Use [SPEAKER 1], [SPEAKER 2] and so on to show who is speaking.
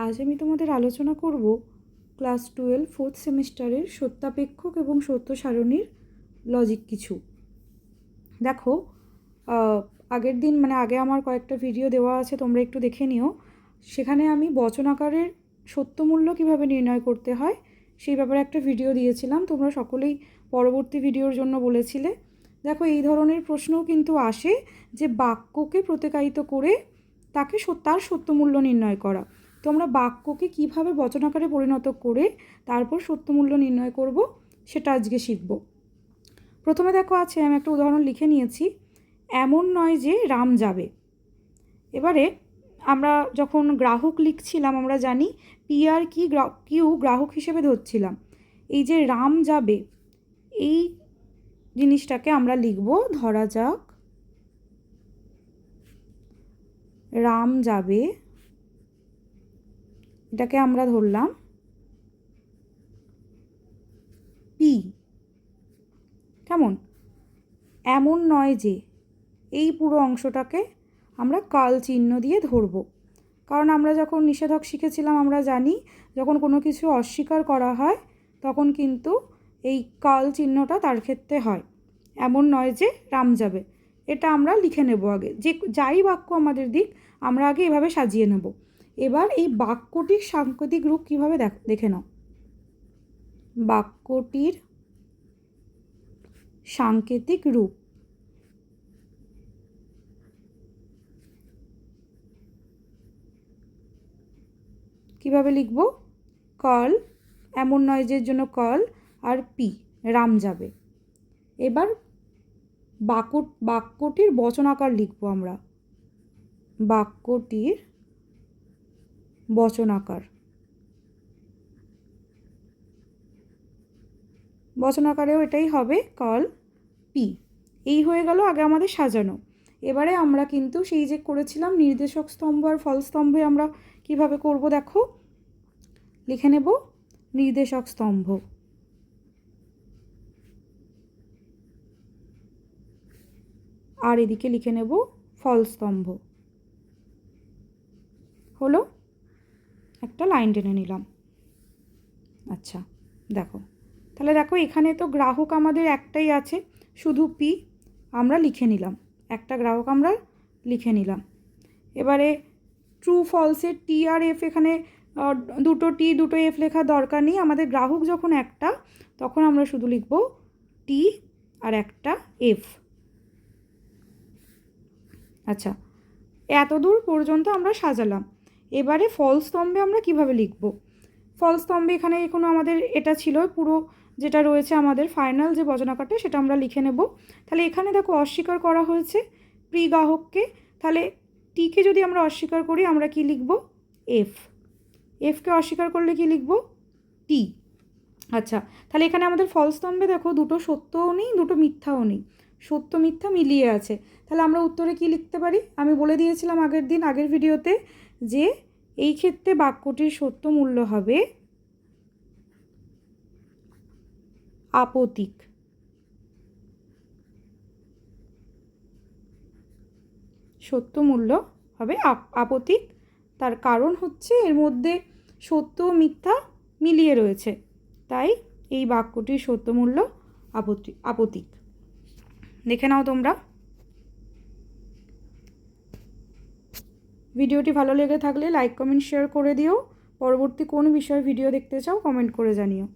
[SPEAKER 1] আজ আমি তোমাদের আলোচনা করব ক্লাস 12 ফোর্থ সেমিস্টারের সত্যাপেক্ষক এবং সত্য সারণীর লজিক কিছু। দেখো, আগের দিন আগে আমার কয়েকটা ভিডিও দেওয়া আছে, তোমরা একটু দেখে নিও। সেখানে আমি বচন আকারের সত্যমূল্য কীভাবে নির্ণয় করতে হয় সেই ব্যাপারে একটা ভিডিও দিয়েছিলাম। তোমরা সকলেই পরবর্তী ভিডিওর জন্য বলেছিলে। দেখো, এই ধরনের প্রশ্নও কিন্তু আসে যে বাক্যকে প্রতিকায়িত করে তাকে তার সত্যমূল্য নির্ণয় করা। তো আমরা বাক্যকে কীভাবে বচন আকারে পরিণত করে তারপর সত্যমূল্য নির্ণয় করব সেটা আজকে শিখব। প্রথমে দেখো আছে, আমি একটা উদাহরণ লিখে নিয়েছি। এমন নয় যে রাম যাবে। এবারে আমরা যখন গ্রাহক লিখছিলাম আমরা জানি পি আর কিউ গ্রাহক হিসেবে ধরছিলাম। এই যে রাম যাবে এই জিনিসটাকে আমরা লিখব, ধরা যাক রাম যাবে, এটাকে আমরা ধরলাম পি। কেমন? এমন নয় যে, এই পুরো অংশটাকে আমরা কাল চিহ্ন দিয়ে ধরব। কারণ আমরা যখন নিষেধক শিখেছিলাম আমরা জানি যখন কোনো কিছু অস্বীকার করা হয় তখন কিন্তু এই কাল চিহ্নটা তার ক্ষেত্রে হয়। এমন নয় যে রাম যাবে, এটা আমরা লিখে নেব আগে। যে যাই বাক্য আমাদের দিক আমরা আগে এভাবে সাজিয়ে নেব। এবার এই বাক্যটির সাংকেতিক রূপ কীভাবে দেখে নাও। বাক্যটির সাংকেতিক রূপ কিভাবে লিখব? কল, এমন নয় যে জন্য কল, আর পি রাম যাবে। এবার বাক্যটির বচনাকার লিখব আমরা, বাক্যটির বচনাকার। বচনাকারেও এটাই হবে কল পি। এই হয়ে গেল আগে আমাদের সাজানো। এবারে আমরা কিন্তু সেই যে করেছিলাম নির্দেশক স্তম্ভ আর ফল স্তম্ভে আমরা কিভাবে করব দেখো, লিখে নেব নির্দেশক স্তম্ভ, আর এদিকে লিখে নেব ফল স্তম্ভ। হলো, একটা লাইন টেনে নিলাম। আচ্ছা দেখো, তাহলে দেখো এখানে তো গ্রাহক আমাদের একটাই আছে, শুধু পি আমরা লিখে নিলাম, একটা গ্রাহক আমরা লিখে নিলাম। এবারে ট্রু ফলসের টি আর এফ, এখানে দুটো টি দুটো এফ লেখার দরকার নেই। আমাদের গ্রাহক যখন একটা তখন আমরা শুধু লিখব টি আর একটা এফ। আচ্ছা, এতদূর পর্যন্ত আমরা সাজালাম। এবারে ফল স্তম্ভে আমরা কিভাবে লিখব? ফল স্তম্ভে এখানে কোনো আমাদের এটা ছিল পুরো যেটা রয়েছে আমাদের ফাইনাল যে বচনাকারটা সেটা আমরা লিখে নেব। তাহলে এখানে দেখো অস্বীকার করা হয়েছে প্রি গ্রাহককে, তাহলে টিকে যদি আমরা অস্বীকার করি আমরা কি লিখব? এফ। এফকে অস্বীকার করলে কি লিখব? টি। আচ্ছা, তাহলে এখানে আমাদের ফল স্তম্ভে দেখো দুটো সত্যও নেই দুটো মিথ্যাও নেই, সত্য মিথ্যা মিলিয়ে আছে। তাহলে আমরা উত্তরে কি লিখতে পারি? আমি বলে দিয়েছিলাম আগের ভিডিওতে যে এই ক্ষেত্রে বাক্যটির সত্য মূল্য হবে আপতিক। সত্য মূল্য হবে আপতিক। তার কারণ হচ্ছে এর মধ্যে সত্য মিথ্যা মিলিয়ে রয়েছে, তাই এই বাক্যটির সত্য মূল্য আপতিক। দেখে নাও তোমরা। ভিডিওটি ভালো লেগে থাকলে লাইক কমেন্ট শেয়ার করে দিও। পরবর্তী কোন বিষয়ে ভিডিও দেখতে চাও কমেন্ট করে জানিও।